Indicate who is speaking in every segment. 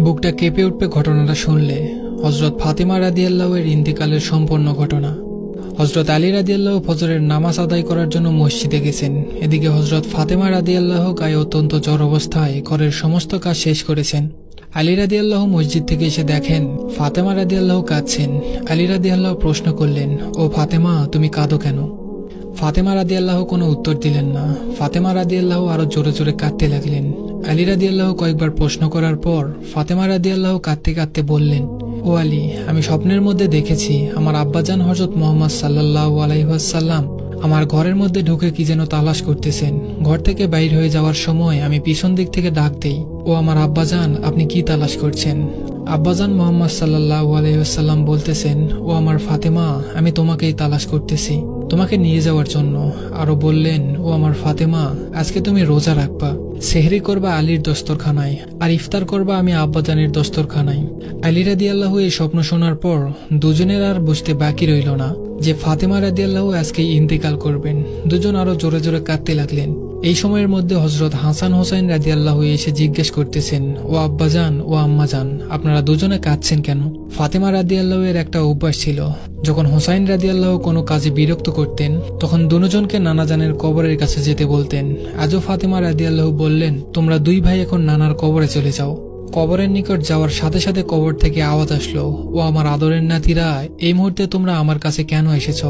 Speaker 1: বুকটা কেঁপে উঠবে ঘটনাটা শুনলে। হযরত ফাতেমা রাদিয়াল্লাহু এর ইন্তেকালের সম্পূর্ণ ঘটনা। হযরত আলী রাদিয়াল্লাহু ফজরের নামাজ আদায় করার জন্য মসজিদে গেছেন। এদিকে হযরত ফাতেমা রাদিয়াল্লাহু গায়ে অত্যন্ত জ্বর অবস্থায় ঘরের সমস্ত কাজ শেষ করেছেন। আলী রাদিয়াল্লাহু মসজিদ থেকে এসে দেখেন ফাতেমা রাদিয়াল্লাহু কাঁদছেন। আলী রাদিয়াল্লাহু প্রশ্ন করলেন, ও ফাতেমা, তুমি কাঁদো কেন? ফাতেমা রাদিয়াল্লাহু কোনো উত্তর দিলেন না। ফাতেমা রাদিয়াল্লাহু আরো জোরে জোরে কাঁদতে লাগলেন। আলী রাদিয়াল্লাহু কয়েকবার প্রশ্ন করার পর ফাতেমা রাদিয়াল্লাহু কাঁদতে কাঁদতে বললেন, ও আলী, আমি স্বপ্নের মধ্যে দেখেছি আমার আব্বাজান হযরত মুহাম্মদ সাল্লাল্লাহু আলাইহি ওয়াসাল্লাম আমার ঘরের মধ্যে ঢুকে কি যেন তালাশ করতেছেন। ঘর থেকে বাইর হয়ে যাওয়ার সময় আমি পিছন দিক থেকে ডাক দেই, ও আমার আব্বাজান, আপনি কি তালাশ করছেন? আব্বাজান মুহাম্মদ সাল্লাল্লাহু আলাইহি ওয়াসাল্লাম বলতেছেন, ও আমার ফাতেমা, আমি তোমাকেই তালাশ করতেছি, তোমাকে নিয়ে যাওয়ার জন্য। আরো বললেন, ও আমার ফাতেমা, আজকে তুমি রোজা রাখবা, সেহরি করবা আলীর দস্তরখানায়, আর ইফতার করবা আমি আব্বাজানের দস্তরখানায়। আলী রাদিয়াল্লাহু এই স্বপ্ন শোনার পর দুজনের আর বুঝতে বাকি রইল না যে ফাতেমা রাদিয়াল্লাহু আজকে ইন্তেকাল করবেন। দুজন আরো জোরে জোরে কাঁদতে লাগলেন। এই সময়ের মধ্যে হযরত হাসান হোসাইন রাদিয়াল্লাহু এসে জিজ্ঞেস করতেছেন, ও আব্বাজান, ও আম্মাজান, আপনারা দুজনে কাঁদছেন কেন? ফাতেমা রাদিয়াল্লাহু এর একটা অভ্যাস ছিল, যখন হোসাইন রাদিয়াল্লাহু কোনো কাজে বিরক্ত করতেন তখন দুজনকে নানাজানের কবরের কাছে যেতে বলতেন। আজও ফাতেমা রাদিয়াল্লাহু বললেন, তোমরা দুই ভাই এখন নানার কবরে চলে যাও। কবরের নিকট যাওয়ার সাথে সাথে কবর থেকে আওয়াজ আসলো, ও আমার আদরের নাতিরা, এই মুহূর্তে তোমরা আমার কাছে কেন এসেছ?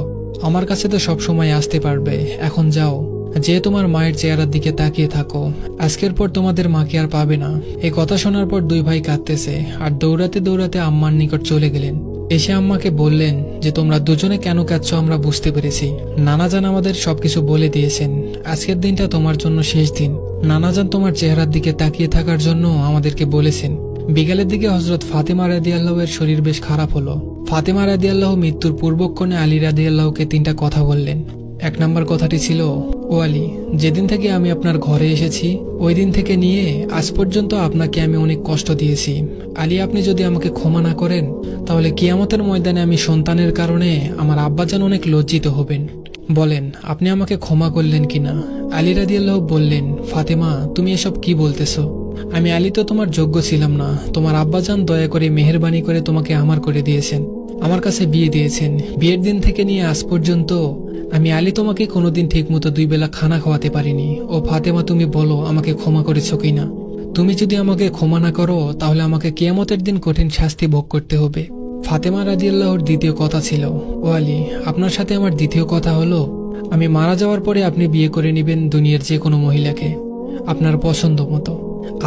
Speaker 1: আমার কাছে তো সবসময় আসতে পারবে, এখন যাও, যে তোমার মায়ের চেহারার দিকে তাকিয়ে থাকো, আজকের পর তোমাদের মাকে আর পাবে না। এই কথা শোনার পর দুই ভাই কাঁদতেছে আর দৌড়াতে দৌড়াতে আম্মার নিকট চলে গেলেন। এসে আম্মাকে বললেন যে তোমরা দুজনে কেন কাঁদছো আমরা বুঝতে পেরেছি, নানাজান আমাদের সবকিছু বলে দিয়েছেন, আজকের দিনটা তোমার জন্য শেষ দিন। নানাজান তোমার চেহারার দিকে তাকিয়ে থাকার জন্য আমাদেরকে বলেছেন। বিকালের দিকে হযরত ফাতেমা রাদিয়াল্লাহু এর শরীর বেশ খারাপ হলো। ফাতেমা রাদিয়াল্লাহু মৃত্যুর পূর্বক্ষণে আলী রাদিয়াল্লাহুকে তিনটা কথা বললেন। এক নম্বর কথাটি ছিল, ও আলী, যেদিন থেকে আমি আপনার ঘরে এসেছি ওই দিন থেকে নিয়ে আজ পর্যন্ত আপনাকে আমি অনেক কষ্ট দিয়েছি। আলী, আপনি যদি আমাকে ক্ষমা না করেন তাহলে কিয়ামতের ময়দানে আমি সন্তানের কারণে আমার আব্বাজান অনেক লজ্জিত হবেন। বলেন আপনি আমাকে ক্ষমা করলেন কিনা? আলী রাদিয়াল্লাহু বললেন, ফাতেমা, তুমি এসব কি বলতেছো? আমি আলী তো তোমার যোগ্য ছিলাম না। তোমার আব্বাজান দয়া করে মেহেরবানি করে তোমাকে আমার করে দিয়েছেন, আমার কাছে বিয়ে দিয়েছেন। বিয়ের দিন থেকে নিয়ে আজ পর্যন্ত আমি আলী তোমাকে কোনোদিন ঠিকমতো দুই বেলা খানা খাওয়াতে পারিনি। ও ফাতেমা, তুমি বলো আমাকে ক্ষমা করেছো কিনা? তুমি যদি আমাকে ক্ষমা না করো তাহলে আমাকে কিয়ামতের দিন কঠিন শাস্তি ভোগ করতে হবে। ফাতেমা রাদিয়াল্লাহুর দ্বিতীয় কথা ছিল, ও আলী, আপনার সাথে আমার দ্বিতীয় কথা হলো, আমি মারা যাওয়ার পরে আপনি বিয়ে করে নেবেন দুনিয়ার যে কোনো মহিলাকে আপনার পছন্দ মতো।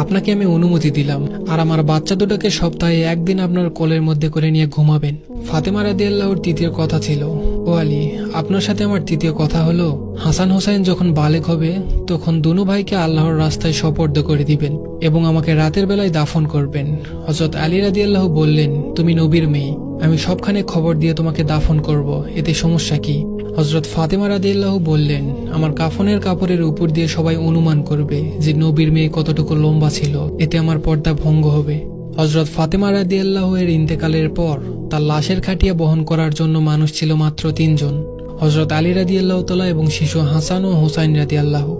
Speaker 1: আপনাকে আমি অনুমতি দিলাম, আর আমার বাচ্চা দুটোকে সপ্তাহে একদিন আপনার কোলের মধ্যে করে নিয়ে ঘুমাবেন। ফাতেমা রাদিয়াল্লাহুর তৃতীয় কথা ছিল, ও আলী, আপনার সাথে আমার তৃতীয় কথা হলো, হাসান হোসাইন যখন বালেগ হবে তখন দুনো ভাইকে আল্লাহর রাস্তায় সোপর্দ করে দিবেন এবং আমাকে রাতের বেলায় দাফন করবেন। হযরত আলী রাদিয়াল্লাহু বললেন, তুমি নবীর মেয়ে, আমি সবখানে খবর দিয়ে তোমাকে দাফন করব, এতে সমস্যা কি? হযরত ফাতেমা রাদিয়াল্লাহু বললেন, আমার কাফনের কাপড়ের উপর দিয়ে সবাই অনুমান করবে যে নবীর মেয়ে কতটুকু লম্বা ছিল, এতে আমার পর্দা ভঙ্গ হবে। হযরত ফাতেমা রাদিয়াল্লাহু এর ইন্তেকালের পর তার লাশের খাটিয়া বহন করার জন্য মানুষ ছিল মাত্র 3 জন, হযরত আলী রাদিয়াল্লাহু তাআলা এবং শিশু হাসান ও হুসাইন রাদিয়াল্লাহু।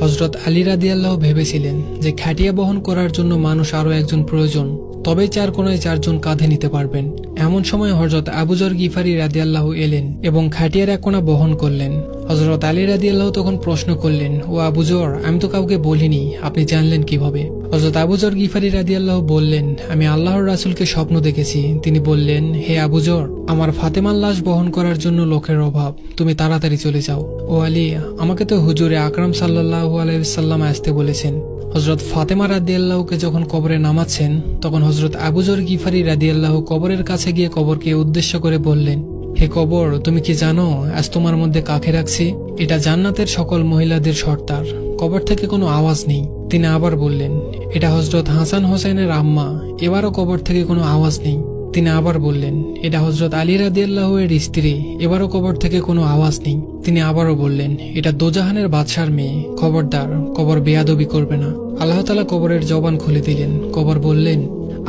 Speaker 1: হযরত আলী রাদিয়াল্লাহু ভেবেছিলেন যে খাটিয়া বহন করার জন্য মানুষ আরো একজন প্রয়োজন, তবে চার কোনায় 4 জন কাঁধে নিতে পারবেন। এমন সময় হযরত আবু যর গিফারি রাদিয়াল্লাহু এলেন এবং খাটিয়ার এক কোণা বহন করলেন। হযরত আলী রাদিয়াল্লাহু তখন প্রশ্ন করলেন, ও আবু যর, আমি তো কাউকে বলিনি, আপনি জানলেন কিভাবে? হযরত আবু যর গিফারি রাদিয়াল্লাহু বললেন, আমি আল্লাহর রাসূলকে স্বপ্ন দেখেছি। তিনি বললেন, হে আবু যর, আমার ফাতেমার লাশ বহন করার জন্য লোকের অভাব, তুমি তাড়াতাড়ি চলে যাও। ও আলী, আমাকে তো হুজুরে আকরাম সাল্লাল্লাহু আলাইহি ওয়াসাল্লাম আসতে বলেছেন। হযরত ফাতেমা রাদিয়াল্লাহুকে যখন কবরে নামাচ্ছেন তখন হযরত আবু যর গিফারি রাদিয়াল্লাহু কবরের কাছে গিয়ে কবরকে উদ্দেশ্য করে বললেন, হে কবর, তুমি কি জানো আজ তোমার মধ্যে কাকে রাখছি? এটা জান্নাতের সকল মহিলাদের সর্দার। কবর থেকে কোনো আওয়াজ নেই। তিনি আবার বললেন, এটা হযরত হাসান হোসেনের আম্মা। এবারও কবর থেকে কোনো আওয়াজ নেই। তিনি আবার বললেন, এটা হযরত আলী রাদিয়াল্লাহু এর স্ত্রী। এবারও কবর থেকে কোনো আওয়াজ নেই। তিনি আবারও বললেন, এটা দোজাহানের বাদশার মেয়ে। খবরদার, কবর বেয়াদবি করবে না। আল্লাহ তাআলা কবরের জবান খুলে দিলেন। কবর বললেন,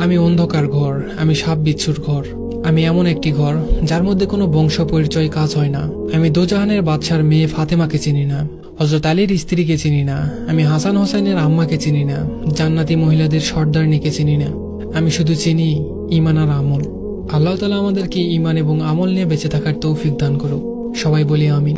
Speaker 1: আমি অন্ধকার ঘর, আমি সাপ বিচ্ছুর ঘর, আমি এমন একটি ঘর যার মধ্যে কোনো বংশ পরিচয় কাজ হয় না। আমি দোজাহানের বাদশার মেয়ে ফাতেমাকে চিনি না, হযরত আলীর স্ত্রীকে চিনি না, আমি হাসান হোসেনের আম্মাকে চিনি না, জান্নাতি মহিলাদের সর্দারনীকে চিনি না। আমি শুধু চিনি ঈমান আর আমল। আল্লাহ তাআলা আমাদেরকে ঈমান এবং আমল নিয়ে বেঁচে থাকার তৌফিক দান করুক। সবাই বলি আমিন।